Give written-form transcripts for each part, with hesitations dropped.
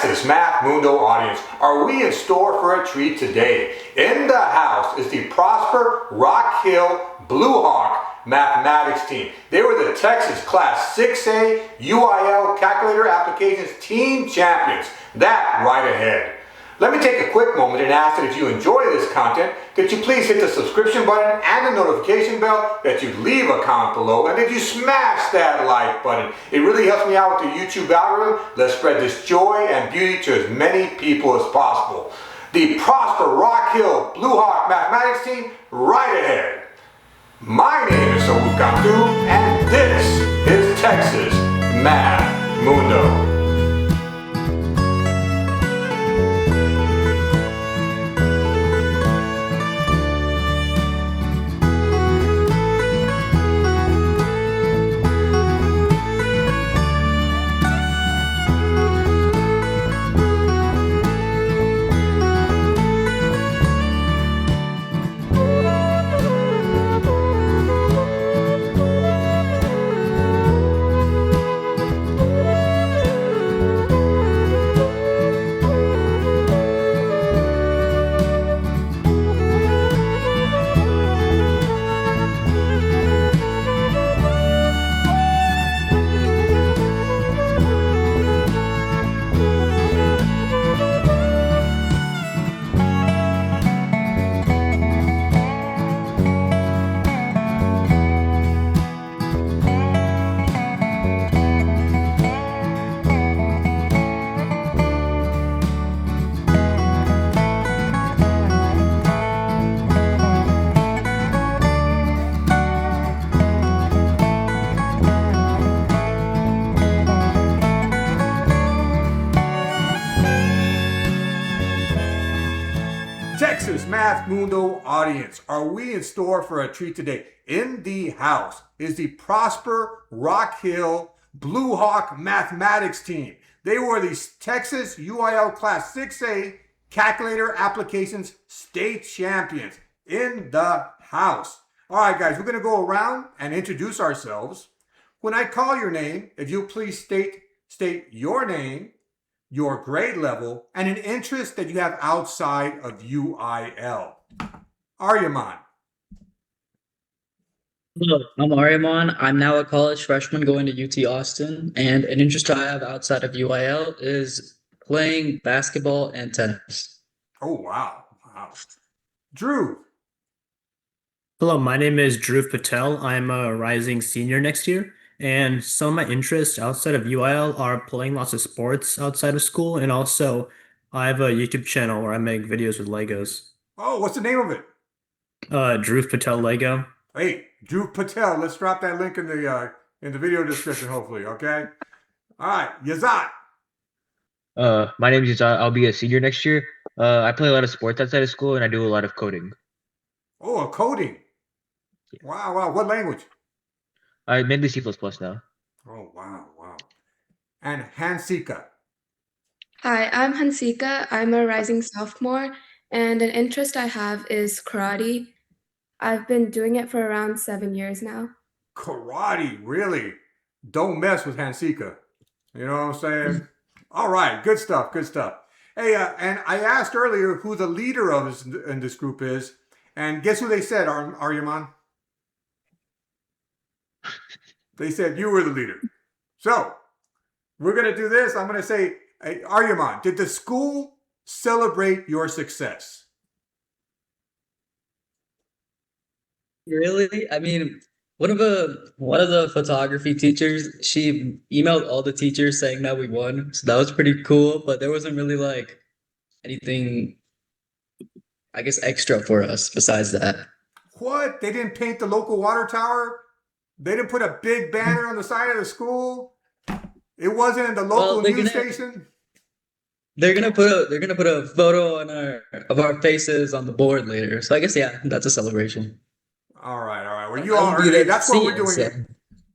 Texas Math Mundo audience, are we in store for a treat today? In the house is the Prosper Rock Hill Blue Hawk mathematics team. They were the Texas Class 6A UIL Calculator Applications Team Champions. That right ahead. Let me take a quick moment and ask that if you enjoy this content, that you please hit the subscription button and the notification bell, that you leave a comment below, and that you smash that like button. It really helps me out with the YouTube algorithm. Let's spread this joy and beauty to as many people as possible. The Prosper Rock Hill Blue Hawk Mathematics team, right ahead. My name is Saul Kantu, and this is Texas Math Mundo. Texas Math Mundo audience, are we in store for a treat today? In the house is the Prosper Rock Hill Blue Hawk Mathematics team. They were the Texas UIL Class 6A Calculator Applications State Champions in the house. All right, guys, we're going to go around and introduce ourselves. When I call your name, if you please state your name, your grade level, and an interest that you have outside of UIL. Aryaman. Hello, I'm Aryaman. I'm now a college freshman going to UT Austin, and an interest I have outside of UIL is playing basketball and tennis. Oh, wow. Wow. Drew. Hello, my name is Dhruv Patel. I'm a rising senior next year, and some of my interests outside of UIL are playing lots of sports outside of school, and also I have a YouTube channel where I make videos with Legos. Oh, what's the name of it? Dhruv Patel Lego. Hey, Drew Patel. Let's drop that link in the video description, hopefully, okay? All right, Yazat. My name is I'll be a senior next year. I play a lot of sports outside of school, and I do a lot of coding. Oh, coding. Yeah. Wow, wow. What language? I mainly C++ now. Oh, wow, wow. And Hansika. Hi, I'm Hansika. I'm a rising sophomore, and an interest I have is karate. I've been doing it for around 7 years now. Karate, really? Don't mess with Hansika. You know what I'm saying? All right, good stuff, good stuff. Hey, and I asked earlier who the leader of this group is, and guess who they said, Aryaman? They said you were the leader. So, we're going to do this. I'm going to say, hey, Aryaman, did the school celebrate your success? Really? I mean, one of the photography teachers, she emailed all the teachers saying that we won. So that was pretty cool, but there wasn't really like anything, I guess, extra for us besides that. What? They didn't paint the local water tower? They didn't put a big banner on the side of the school? It wasn't in the local news station? They're gonna put a photo of our faces on the board later. So I guess yeah, that's a celebration. All right. Well, you all heard it. That's what we're doing here.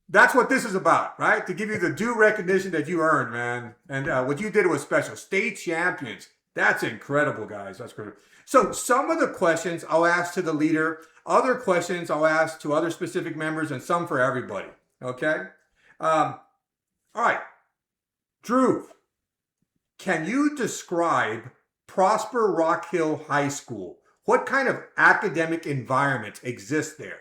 That's what this is about, right? To give you the due recognition that you earned, man. And what you did was special. State champions. That's incredible, guys. That's great. So some of the questions I'll ask to the leader, other questions I'll ask to other specific members, and some for everybody. Okay? All right. Drew, Can you describe Prosper Rock Hill High School? What kind of academic environment exists there?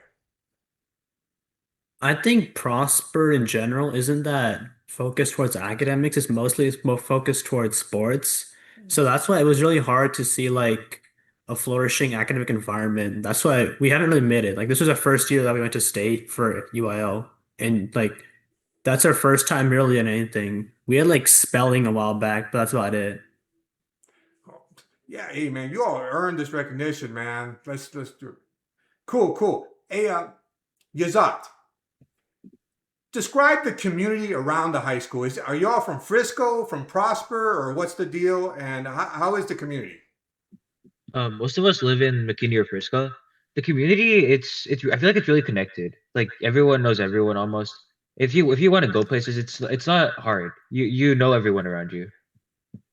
I think Prosper in general isn't that focused towards academics. It's more focused towards sports. So that's why it was really hard to see like a flourishing academic environment. That's why we haven't really made it. Like this was our first year that we went to state for UIL, and like that's our first time really in anything. We had like spelling a while back, but that's about it. Oh, yeah, hey man, you all earned this recognition, man. Let's do it. Cool, cool. Hey, Yazat, describe the community around the high school. Are you all from Frisco, from Prosper, or what's the deal? And how is the community? Most of us live in McKinney or Frisco. The community, it's I feel like it's really connected. Like everyone knows everyone almost. If you want to go places, it's not hard. You know everyone around you.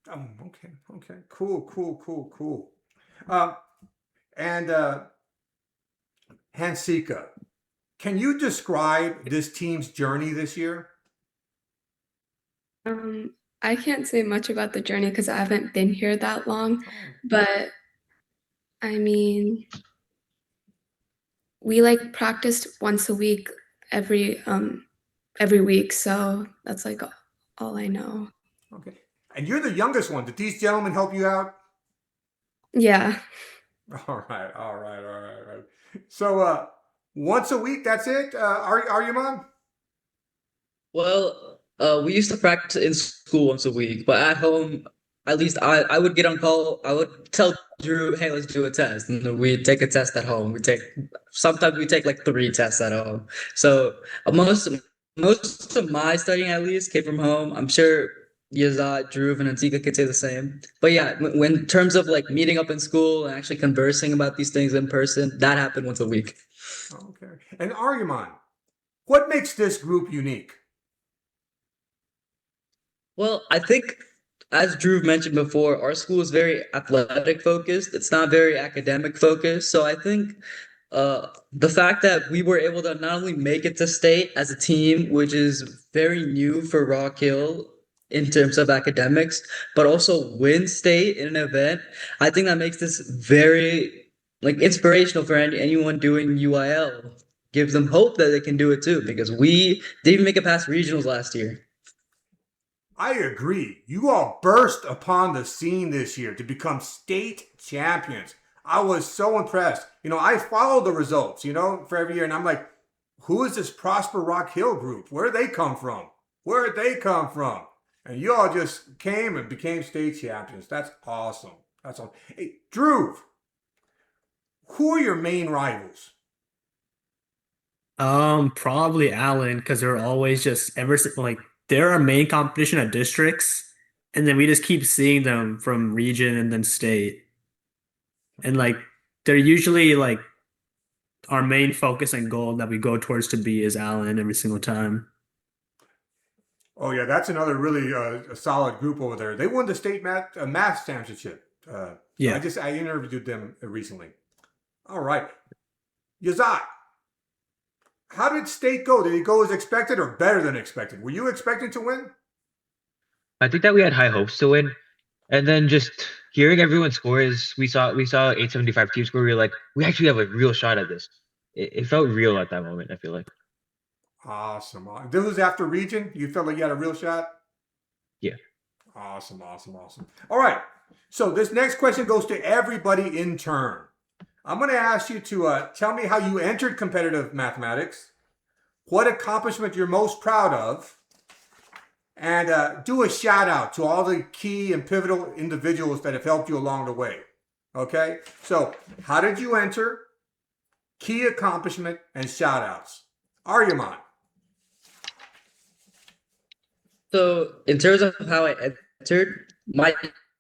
Oh, okay, okay, cool, cool, cool, cool. Um, and Hansika, can you describe this team's journey this year? I can't say much about the journey because I haven't been here that long, Oh, but I mean, we like practiced once a week every week, so that's like all I know. okay. And you're the youngest one. Did these gentlemen help you out? Yeah. All right, all right, all right, all right. So, once a week, that's it? Are you, Mom? Well, we used to practice in school once a week, but at home, at least I would get on call. I would tell Drew, "Hey, let's do a test," and then we'd take a test at home. Sometimes we take like 3 tests at home. So most of my studying at least came from home. I'm sure Yazad, Drew, and Antika could say the same. But yeah, when in terms of like meeting up in school and actually conversing about these things in person, that happened once a week. Okay. And Argumon, what makes this group unique? Well, I think, as Drew mentioned before, our school is very athletic focused. It's not very academic focused. So I think the fact that we were able to not only make it to state as a team, which is very new for Rock Hill in terms of academics, but also win state in an event, I think that makes this very like inspirational for anyone doing UIL. Gives them hope that they can do it too, because we didn't even make it past regionals last year. I agree. You all burst upon the scene this year to become state champions. I was so impressed. I follow the results, for every year, and I'm like, who is this Prosper Rock Hill group? Where did they come from? Where did they come from? And you all just came and became state champions. That's awesome. That's awesome. Hey, Drew, who are your main rivals? Probably Allen, because they're always just like they're our main competition at districts, and then we just keep seeing them from region and then state. And like they're usually like our main focus and goal that we go towards to be is Allen every single time. Oh yeah, that's another really a solid group over there. They won the state math championship. So Yeah. I interviewed them recently. All right, Yazat, how did state go? Did it go as expected or better than expected? Were you expecting to win? I think that we had high hopes to win, and then just hearing everyone's scores, we saw 875 team score. We were like, we actually have a real shot at this. It felt real at that moment. I feel like, Awesome. This was after region. You felt like you had a real shot. yeah. Awesome, awesome, awesome. All right. So this next question goes to everybody in turn. I'm going to ask you to tell me how you entered competitive mathematics, what accomplishment you're most proud of, and do a shout out to all the key and pivotal individuals that have helped you along the way. Okay? So how did you enter, key accomplishment, and shout outs? Aryaman. So, in terms of how I entered, my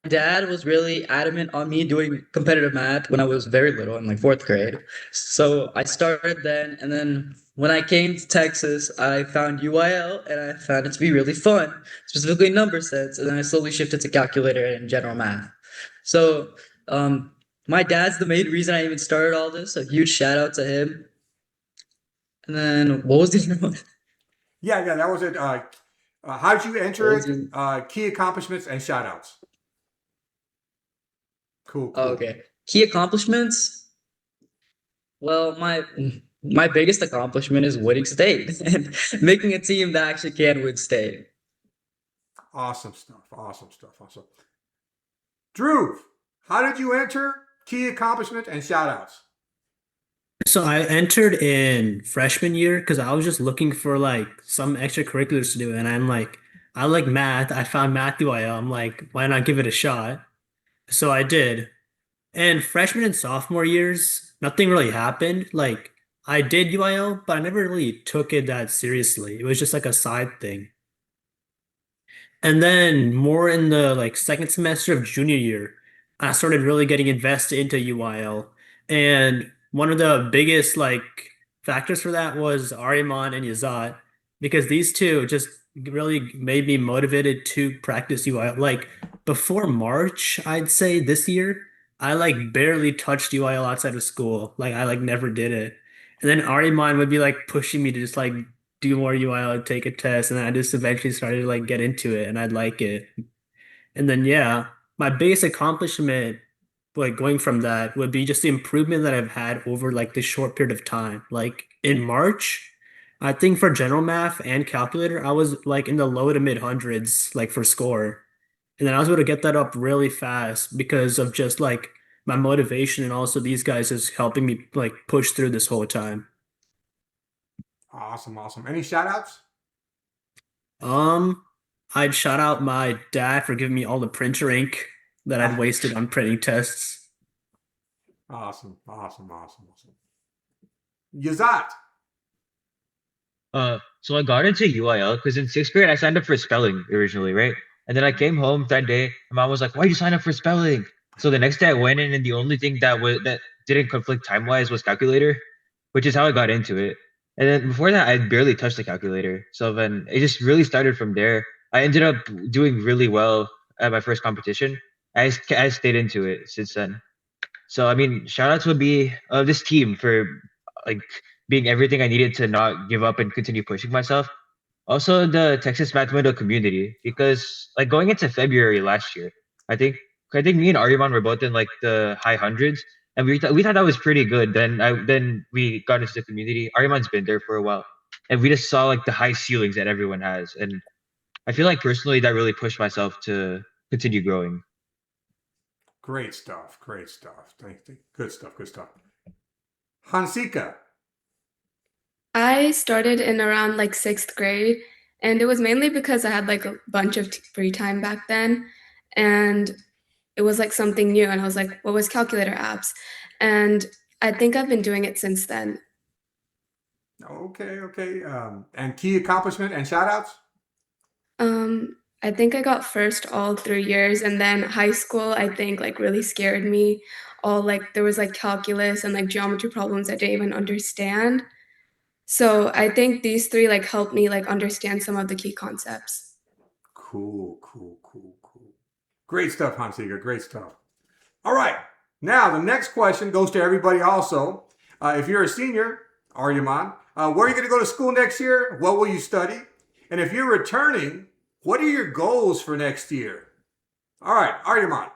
dad was really adamant on me doing competitive math when I was very little in like fourth grade. So, I started then, and then when I came to Texas, I found UIL and I found it to be really fun, specifically number sets, and then I slowly shifted to calculator and general math. So, um, my dad's the main reason I even started all this. A huge shout out to him. And then, what was the other one? Yeah, that was it. How did you What enter was it? your Key accomplishments and shout outs. Cool, oh, cool. okay. Key accomplishments? Well, my biggest accomplishment is winning state and making a team that actually can win state. Awesome stuff. Awesome stuff. Awesome. Drew, how did you enter? Key accomplishment and shout outs. So I entered in freshman year because I was just looking for like some extracurriculars to do, and I'm like, I like math. I found math UIL. I'm like, why not give it a shot? So I did. And freshman and sophomore years, nothing really happened. Like I did UIL, but I never really took it that seriously. It was just like a side thing. And then more in the like second semester of junior year, I started really getting invested into UIL. And one of the biggest like factors for that was Ariman and Yazat, because these two just really made me motivated to practice UIL. Like before March, I'd say this year, I like barely touched UIL outside of school. Like I like never did it. And then Ariman would be like pushing me to just like do more UIL and take a test, and then I just eventually started to like get into it, and I'd like it. And then yeah, my biggest accomplishment, like going from that, would be just the improvement that I've had over like this short period of time. Like in March, I think for general math and calculator, I was like in the low to mid hundreds, like for score. And then I was able to get that up really fast because of just like my motivation and also these guys is helping me like push through this whole time. Awesome, awesome. Any shout outs? Um, I'd shout out my dad for giving me all the printer ink that I'd wasted on printing tests. Awesome, awesome, awesome, awesome. Yazat. So I got into UIL because in sixth grade I signed up for spelling originally, right? And then I came home that day. My mom was like, "Why'd you sign up for spelling?" So the next day I went in, and the only thing that didn't conflict time wise was calculator, which is how I got into it. And then before that, I barely touched the calculator. So then it just really started from there. I ended up doing really well at my first competition. I stayed into it since then. So I mean, shout outs would be this team for like being everything I needed to not give up and continue pushing myself. Also, the Texas Mathematical community, because like going into February last year, I think I think me and Ariman were both in like the high hundreds, and we thought that was pretty good. Then we got into the community. Ariman's been there for a while, and we just saw like the high ceilings that everyone has, and I feel like personally that really pushed myself to continue growing. Great stuff. Great stuff. Good stuff. Good stuff. Hansika. I started in around like sixth grade, and it was mainly because I had like a bunch of free time back then, and it was like something new. And I was like, what was calculator apps? And I think I've been doing it since then. Okay, okay. And key accomplishment and shout outs? I think I got first all 3 years, and then high school, I think like really scared me. All like there was like calculus and like geometry problems I didn't even understand. So I think these three like helped me like understand some of the key concepts. Cool, cool, cool, cool. Great stuff, Hansika. Great stuff. All right. Now, the next question goes to everybody also. If you're a senior, Aryaman, where are you going to go to school next year? What will you study? And if you're returning, what are your goals for next year? All right, Aryaman.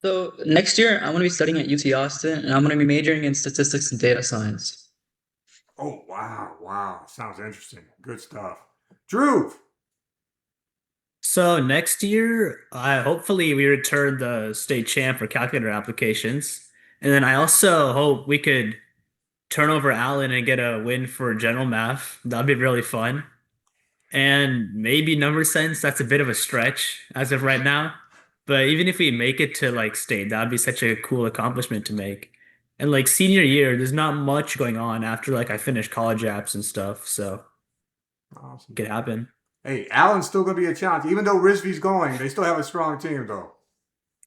So next year, I'm going to be studying at UT Austin, and I'm going to be majoring in statistics and data science. Oh, wow, wow. Sounds interesting. Good stuff. Drew. So next year, I hopefully we return the state champ for calculator applications. And then I also hope we could turn over Allen and get a win for general math. That'd be really fun. And maybe number sense, that's a bit of a stretch as of right now. But even if we make it to like state, that'd be such a cool accomplishment to make. And like senior year, there's not much going on after like I finish college apps and stuff, so it Awesome. could happen. Hey, Allen's still going to be a challenge. Even though Risby's going, they still have a strong team, though.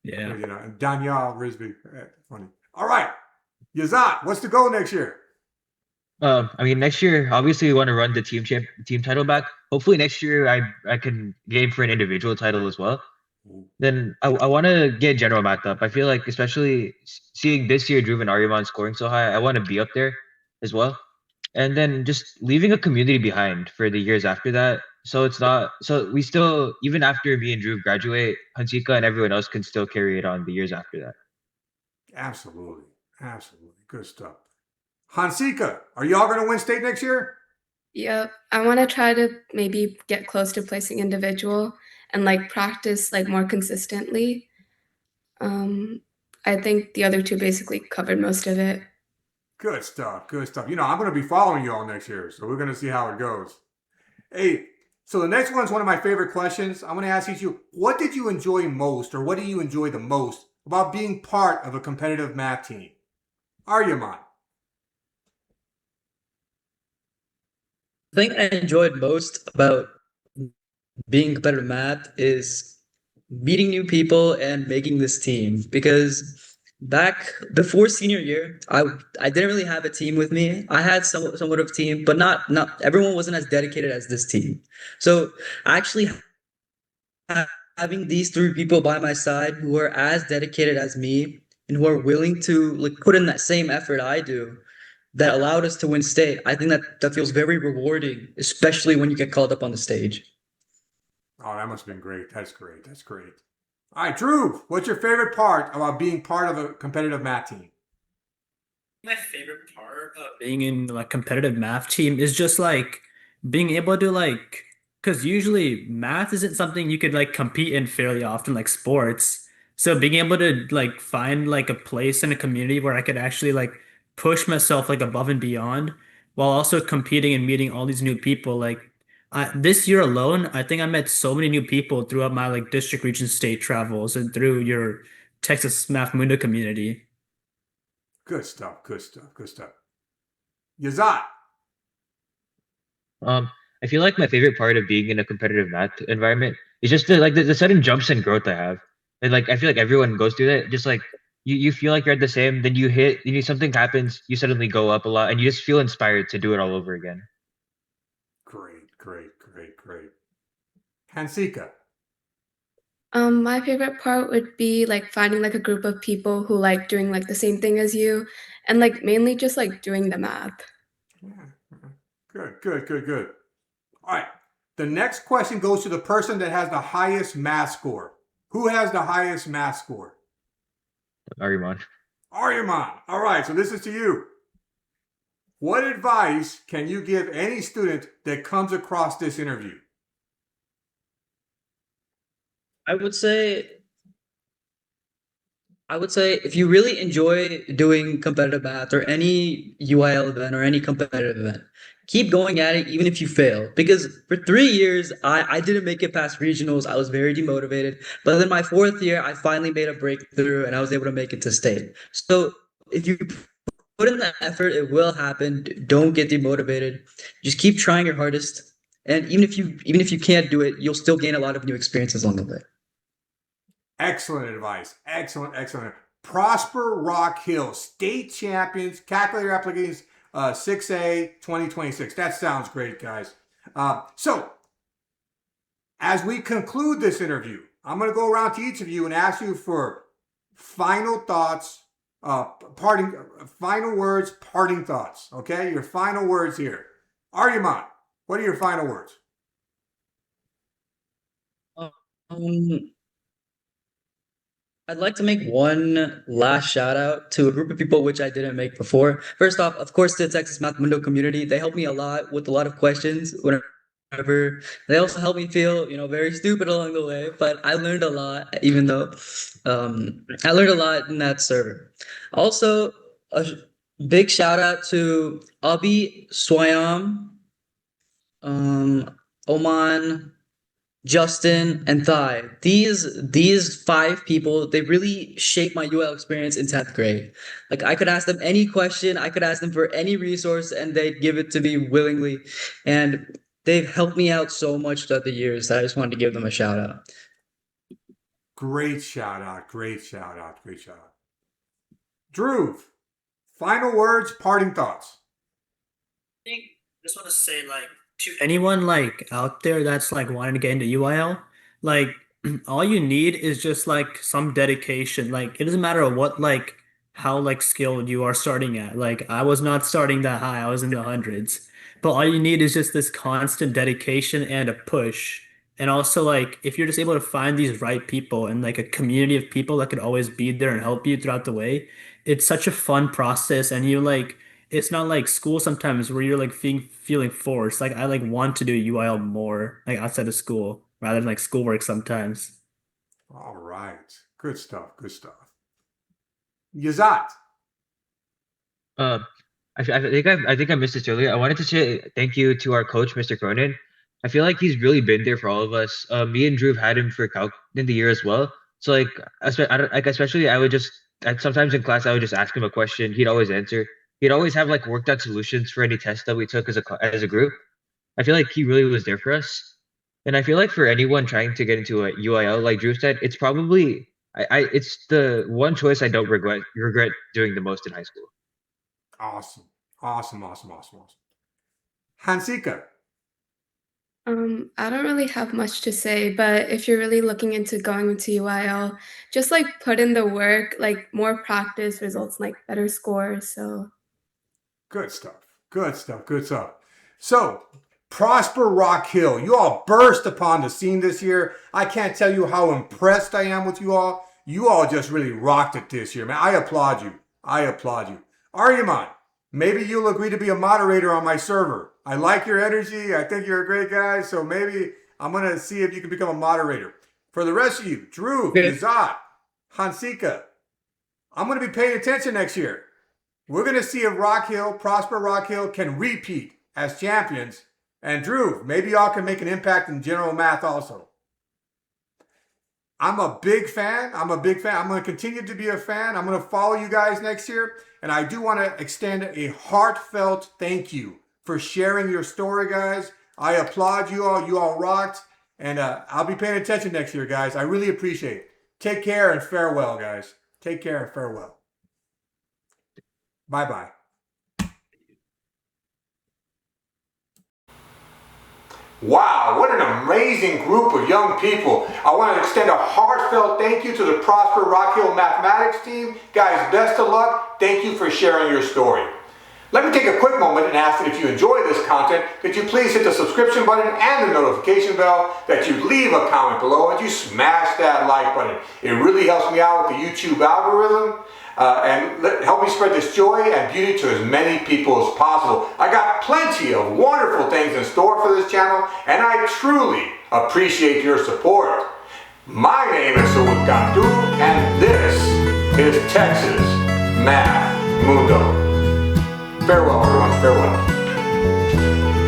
Yeah. You know, and Danielle, Risby. Funny. All right. Yazat, what's the goal next year? I mean, next year, obviously, we want to run the team title back. Hopefully, next year, I can game for an individual title as well. Then I want to get general math up. I feel like, especially seeing this year, Drew and Aryaman scoring so high, I want to be up there as well. and then just leaving a community behind for the years after that. So it's not so we still even after me and Drew graduate, Hansika and everyone else can still carry it on the years after that. Absolutely. Absolutely. Good stuff. Hansika, are y'all going to win state next year? Yep. I want to try to maybe get close to placing individual and like practice like more consistently. Um, I think the other two basically covered most of it. Good stuff. Good stuff. You know, I'm going to be following y'all next year, so we're going to see how it goes. Hey, so the next one's one of my favorite questions. I'm going to ask each of you, what did you enjoy most, or what do you enjoy the most about being part of a competitive math team? Aryaman. The thing I enjoyed most about being competitive math is meeting new people and making this team because back before senior year I didn't really have a team with me. I had somewhat of a team, but not everyone wasn't as dedicated as this team. So actually having these three people by my side who are as dedicated as me and who are willing to like put in that same effort I do that allowed us to win state. I think that feels very rewarding, especially when you get called up on the stage. Oh, that must have been great. That's great. That's great. All right, Drew, what's your favorite part about being part of a competitive math team? My favorite part of being in like competitive math team is just like being able to like because usually math isn't something you could like compete in fairly often like sports. So being able to like find like a place in a community where I could actually like push myself like above and beyond while also competing and meeting all these new people like this year alone, I think I met so many new people throughout my like district region state travels and through your Texas Math Mundo community. Good stuff. Good stuff. Good stuff. Yazat. Um, I feel like my favorite part of being in a competitive math environment is just the sudden jumps and growth I have. And like I feel like everyone goes through that. Just like you feel like you're at the same, then something happens, you suddenly go up a lot, and you just feel inspired to do it all over again. Great, great, great, great. Hansika. My favorite part would be like finding like a group of people who like doing like the same thing as you and like mainly just like doing the math. Yeah. Good, good, good, good. All right. The next question goes to the person that has the highest math score. Who has the highest math score? Ariman. Aryaman. All right, so this is to you. What advice can you give any student that comes across this interview? I would say I would say if you really enjoy doing competitive math or any UIL event or any competitive event, keep going at it even if you fail. Because for 3 years, I didn't make it past regionals. I was very demotivated. But then my fourth year, I finally made a breakthrough and I was able to make it to state. So if you put in that effort, it will happen. Don't get demotivated. Just keep trying your hardest. And even if you can't do it, you'll still gain a lot of new experiences along the way. Excellent advice. Excellent, excellent. Prosper Rock Hill, state champions, calculator applications, 6A 2026. That sounds great, guys. So, as we conclude this interview, I'm going to go around to each of you and ask you for final thoughts, final words, parting thoughts. Okay, your final words here. Aryaman, what are your final words? Um, I'd like to make one last shout out to a group of people which I didn't make before. First off, of course, the Texas Math Mundo community. They helped me a lot with a lot of questions whenever they also helped me feel, very stupid along the way, but I learned a lot, even though I learned a lot in that server. Also, a big shout out to Abi Swayam, Oman, Justin, and Thai. These five people, they really shaped my UL experience in 10th grade. Like I could ask them any question, I could ask them for any resource, and they'd give it to me willingly. And they've helped me out so much throughout the years that I just wanted to give them a shout out. Great shout out. Great shout out. Great shout out. Drew, final words, parting thoughts. Think just want to say like to anyone like out there that's like wanting to get into UIL, like all you need is just like some dedication. Like it doesn't matter what like how like skilled you are starting at. Like I was not starting that high, I was in the hundreds. But all you need is just this constant dedication and a push. And also like if you're just able to find these right people and like a community of people that could always be there and help you throughout the way, it's such a fun process and you like it's not like school sometimes where you're like feeling forced. Like I like want to do UIL more like outside of school rather than like schoolwork sometimes. All right. Good stuff. Good stuff. Yazat. Um, I think I missed this earlier. I wanted to say thank you to our coach, Mr. Cronin. I feel like he's really been there for all of us. Me and Drew have had him for calc in the year as well. So like, I don't, like especially I would just sometimes in class I would just ask him a question. He'd always answer. He'd always have like worked out solutions for any test that we took as a group. I feel like he really was there for us. And I feel like for anyone trying to get into a UIL, like Drew said, it's probably it's the one choice I don't regret doing the most in high school. Awesome. Awesome. Awesome. Awesome. Awesome. Hansika. I don't really have much to say, but if you're really looking into going into UIL, just like put in the work, like more practice results in like better scores. So Good stuff. Good stuff. Good stuff. So, Prosper Rock Hill, you all burst upon the scene this year. I can't tell you how impressed I am with you all. You all just really rocked it this year, man. I applaud you. I applaud you. Aryaman, maybe you'll agree to be a moderator on my server. I like your energy. I think you're a great guy. So maybe I'm going to see if you can become a moderator. For the rest of you, Drew, Okay. Izat, Hansika, I'm going to be paying attention next year. We're going to see if Rock Hill, Prosper Rock Hill, can repeat as champions. And Drew, maybe y'all can make an impact in general math also. I'm a big fan. I'm a big fan. I'm going to continue to be a fan. I'm going to follow you guys next year. And I do want to extend a heartfelt thank you for sharing your story, guys. I applaud you all. You all rocked. And I'll be paying attention next year, guys. I really appreciate it. Take care and farewell, guys. Take care and farewell. Bye-bye. Wow, what an amazing group of young people. I want to extend a heartfelt thank you to the Prosper Rock Hill Mathematics team. Guys, best of luck. Thank you for sharing your story. Let me take a quick moment and ask that if you enjoy this content, that you please hit the subscription button and the notification bell, that you leave a comment below, and you smash that like button. It really helps me out with the YouTube algorithm. Help me spread this joy and beauty to as many people as possible. I got plenty of wonderful things in store for this channel, and I truly appreciate your support. My name is Saud Gantu, and this is Texas Math Mundo. Farewell, everyone. Farewell.